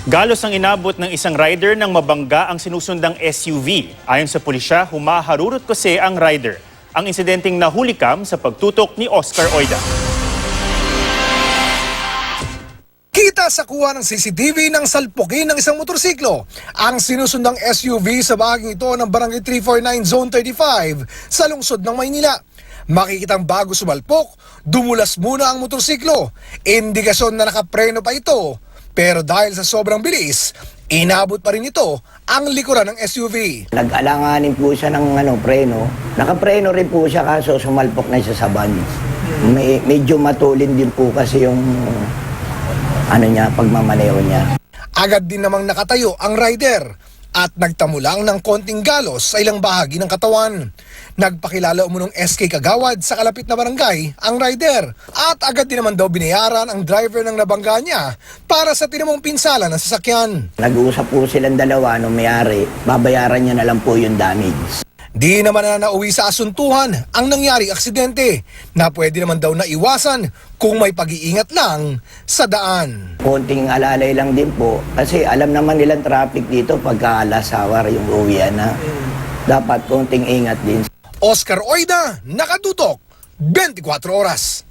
Galos ang inabot ng isang rider nang mabangga ang sinusundang SUV. Ayon sa pulisya, humaharurot kasi ang rider. Ang insidenteng nahulikam sa pagtutok ni Oscar Oida. Kita sa kuha ng CCTV ng salpukin ng isang motorsiklo ang sinusundang SUV sa bahaging ito ng Barangay 349 Zone 35 sa lungsod ng Maynila. Makikitang bago sumalpok, dumulas muna ang motorsiklo. Indikasyon na nakapreno pa ito. Pero dahil sa sobrang bilis, inabot pa rin ito ang likuran ng SUV. Nag-alanganin po siya ng preno. Nakapreno rin po siya kaso sumalpok na siya sa van. Medyo matulin din po kasi yung pagmamaneho niya. Agad din namang nakatayo ang rider at nagtamo lang ng konting galos sa ilang bahagi ng katawan. Nagpakilala umunong SK Kagawad sa kalapit na barangay ang rider at agad din naman daw binayaran ang driver ng nabangga niya para sa tinamong pinsala ng sasakyan. Nag-uusap po silang dalawa nung may-ari, babayaran niya na lang po yung damage. Di naman na nauwi sa asuntuhan ang nangyari aksidente na pwede naman daw naiwasan kung may pag-iingat lang sa daan. Konting alalay lang din po kasi alam naman nilang traffic dito pagka alas hour yung uwian na. Dapat konting ingat din. Oscar Oida, nakatutok, 24 oras.